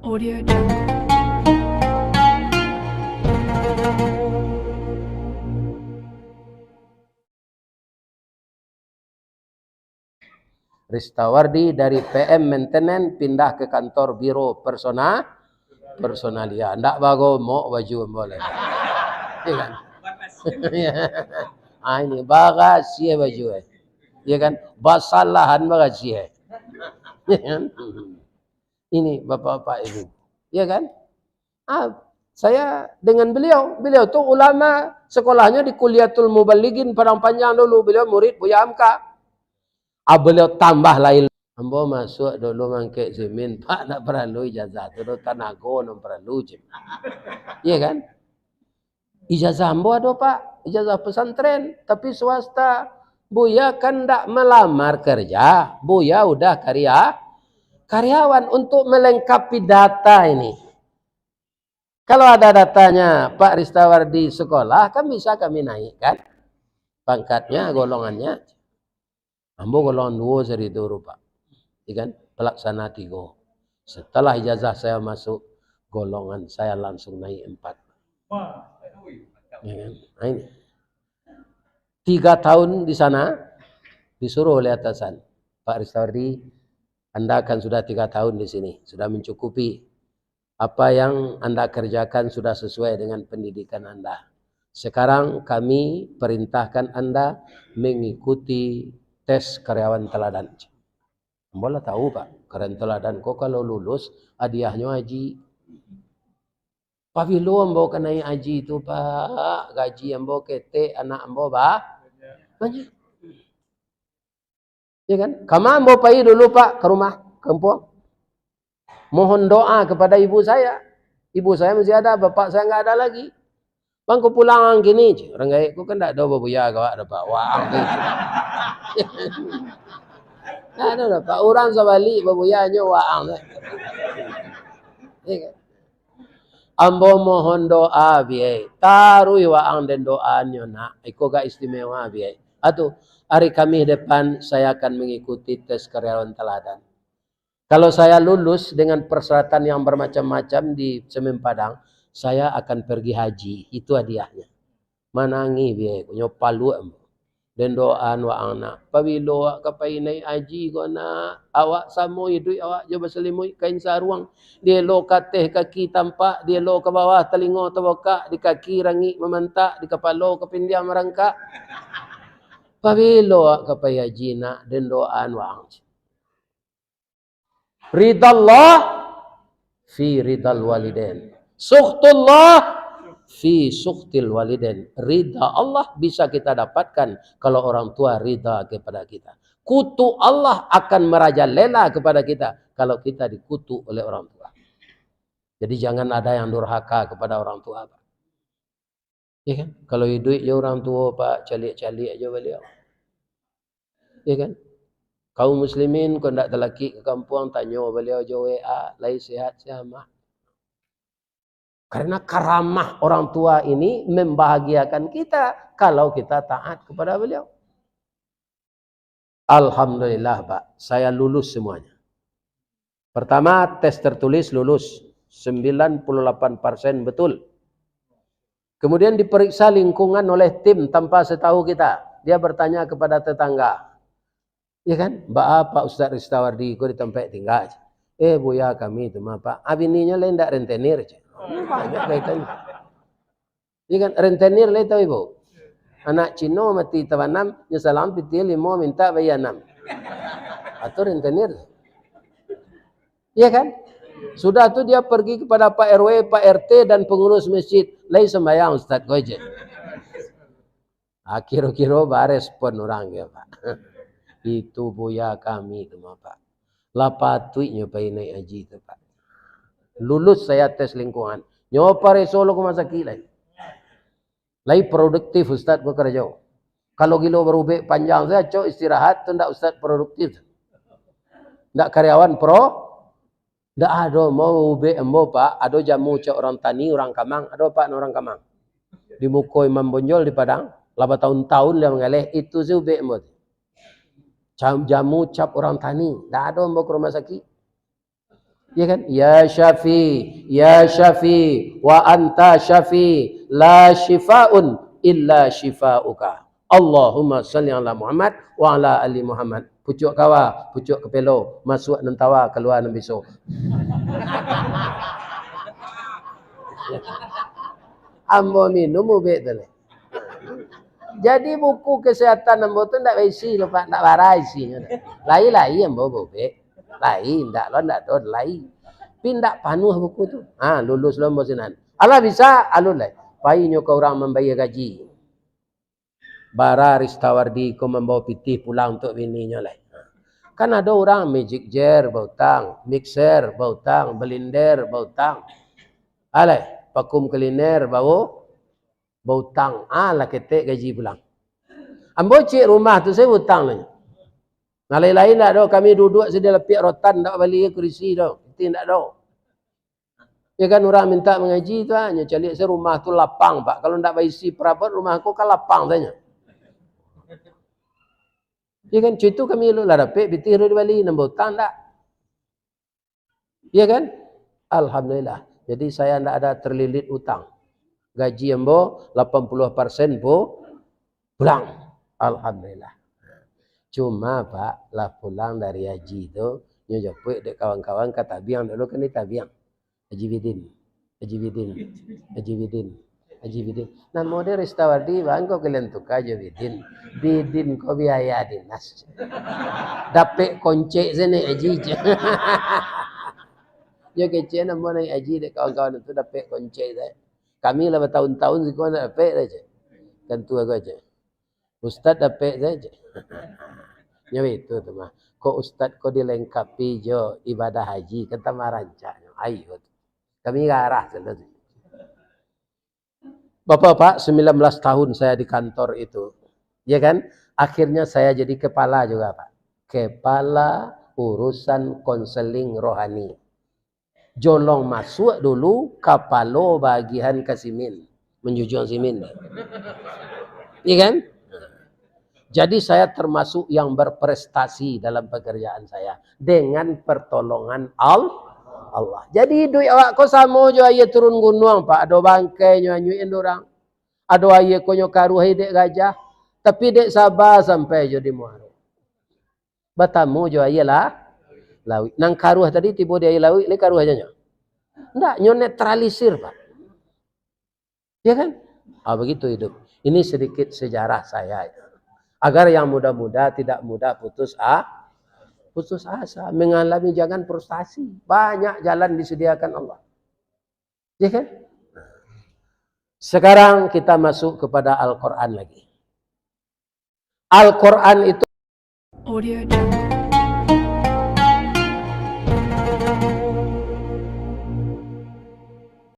Audio Jungle. Ristawardi dari PM Maintenance pindah ke kantor biro personalia. Ndak bago mau baju boleh. Iya kan? Ini bagasi baju. Iya kan? Basalahan bagasi. Iya kan? Ini bapak-bapak Ibu. Iya kan? Saya dengan beliau tuh ulama, sekolahnya di Kuliatul Mubalighin Padang Panjang dulu, beliau murid Buya Hamka. Beliau tambah lain. Ambo masuk dulu mangke zemin, Pak nak perlu ijazah dulu tanago non perlu jem. Iya kan? Ijazah ambo ada Pak, ijazah pesantren, tapi swasta. Buya kan ndak melamar kerja, Buya udah karyawan untuk melengkapi data ini. Kalau ada datanya Pak Ristawardi sekolah, kan bisa kami naikkan pangkatnya, golongannya. Ambo golongan 2 seri itu Pak. Ikan pelaksana 3. Setelah ijazah saya masuk, golongan saya langsung naik 4. Ya, nah ini 3 tahun di sana disuruh oleh atasan, Pak Ristawardi, Anda kan sudah 3 tahun di sini, sudah mencukupi. Apa yang Anda kerjakan sudah sesuai dengan pendidikan Anda. Sekarang kami perintahkan Anda mengikuti tes karyawan teladan. Boleh tahu Pak, karyawan teladan kok kalau lulus hadiahnya haji. Pavilo ambo kenai haji itu Pak, gaji ambo kete, anak ambo banyak. Ya kan? Kama ambo pergi dulu Pak ke rumah kampung. Mohon doa kepada ibu saya. Ibu saya masih ada, bapak saya enggak ada lagi. Bang ku pulang gini, orang gaya ku kan enggak ada babuya gawak dapat wang gitu. Ada dapat orang sabali babuyanya wang. Iya. Ambo mohon doa biai. Taruh wang dan doanya nak. Iko gak istimewa biai. Atuh hari Kamis depan saya akan mengikuti tes karyawan teladan. Kalau saya lulus dengan persyaratan yang bermacam-macam di Semen Padang, saya akan pergi haji. Itu hadiahnya. Manangi biaya, punya palu ambo. Dan doaan wa anak. Pabilo awak kapai naik haji ko na awak samoi duit awak jo baselimui kain saruang. Dia lo kateh kaki tampak, dia lo ke bawah telingo tebokak, di kaki rangi memantak, di kepala kepindiam merangkak. Pabilo awak kapai haji nak dan doaan wa ang. Ridallah fi ridal walidain. Sukhtullah fi sukhtil walidain. Ridha Allah bisa kita dapatkan kalau orang tua ridha kepada kita. Kutu Allah akan merajalela kepada kita kalau kita dikutu oleh orang tua. Jadi jangan ada yang durhaka kepada orang tua Pak. Ya kan? Kalau hidup ya orang tua Pak, calik-calik aja beliau. Ya kan? Kaum muslimin kau ndak terlaki ke kampung tanya beliau jo WA, lai sehat siapa? Karena karamah orang tua ini membahagiakan kita kalau kita taat kepada beliau. Alhamdulillah Pak, saya lulus semuanya. Pertama tes tertulis lulus 98% betul. Kemudian diperiksa lingkungan oleh tim tanpa setahu kita. Dia bertanya kepada tetangga. Ya kan? Mbak Pak Ustaz Ristawardi kau di tempat tinggal. Buya kami itu mah Pak. Abininya lain ndak rentenir. Banyak kaitannya. Ya kan? Rentenir lain tahu Ibu. Anak Cino mati tawanam, nyesalam piti 5 minta bayanam. Atau rentenir. Ya kan? Sudah tu dia pergi kepada Pak RW, Pak RT dan pengurus masjid. Lain sembahyang Ustaz Goje. Kira-kira barespon orang ya Pak. Itu buya kami itu mah Pak. Lapatunya pai naik haji itu Pak. Lulus saya tes lingkungan. Nyopa resolo ke masa kilai. Lai produktif Ustaz bekerja. Kalau gilo berubah panjang saya cok istirahat tu ndak Ustaz produktif. Ndak karyawan ndak ada mau ubah embo Pak. Ada jamu cok orang tani, orang kamang. Ada Pak orang kamang. Di Muko Imam Bonjol di Padang. Laba tahun-tahun dia mengalih. Itu sih ubah embo. Jamu cap orang tani. Tak ada mau ke rumah sakit. Ya kan? Ya Syafi, wa anta Syafi, la shifaun illa shifauka. Allahumma salli ala Muhammad wa ala ali Muhammad. Pucuk kawa, pucuk kepelo, masuk nentawa, keluar nan besok. Ambo minum ubek tu. Jadi buku kesehatan ambo tu ndak isi lo Pak, ndak warai isinya. Lain-lain ambo ubek. Lain, ndak lo ndak do lain. Pindak panuh buku tu. Lulus lo ambo sinan. Alah bisa alun lai. Pai nyo kau orang membayar gaji. Bara Ristawardi ko membawa pitih pulang untuk bininya lai. Kan ada orang magic jar bautang, mixer bautang, blender bautang. Alai, vakum cleaner bautang. Lah ketek gaji pulang. Ambo cik rumah tu saya hutang lah. Nah lain-lain tak ada. Kami duduk sedia lepik rotan tak balik kursi dah. Itu tak ada. Ya kan orang minta mengaji tu hanya cari saya rumah tu lapang Pak. Kalau tak isi perabot rumah aku kan lapang saja. Ya kan itu kami lu lah dapat pitih di Bali nambah hutang tak. Ya kan? Alhamdulillah. Jadi saya tidak ada terlilit utang. Gaji ambo 80% pulang. Alhamdulillah. Cuma Pak, lah pulang dari haji itu, nyojopik dek kawan-kawan kata biang dulu kan kita biang. Haji Bidin. Nah model Ristawardi bang kau kalian tukar aja Bidin kau biaya dinas. Dapet konce sini haji. Ya kecil nama naik haji dek kawan-kawan itu dapet konce saya. Kami lah bertahun-tahun sih kau nak dapet aja. Kan tu aku aja. Ustaz dapet saja. Ya itu tu mah. Kok ustaz kau dilengkapi jo ibadah haji kata marancaknya. Ayo. Kami garah selesai. Bapak-bapak 19 tahun saya di kantor itu. Ya kan? Akhirnya saya jadi kepala juga Pak. Kepala urusan konseling rohani. Jolong masuk dulu kapalo bagian kasimin. Menjujung simin. Ya kan? Jadi saya termasuk yang berprestasi dalam pekerjaan saya. Dengan pertolongan Allah. Jadi duit awak ko samo jo aye turun gunung Pak. Ada bangkai nyuin orang. Ada aye ko nyokaru dek gajah. Tapi dek sabar sampai jo di muaro. Batamu jo aye lah. Lawi. Nang karuh tadi tiba dia lawi. Ini karuh aja nyo. Enggak, nyo netralisir Pak. Ya kan? Begitu hidup. Ini sedikit sejarah saya. Agar yang muda-muda tidak mudah putus asa, mengalami jangan frustasi. Banyak jalan disediakan Allah. Ya kan? Sekarang kita masuk kepada Al-Quran lagi. Al-Quran itu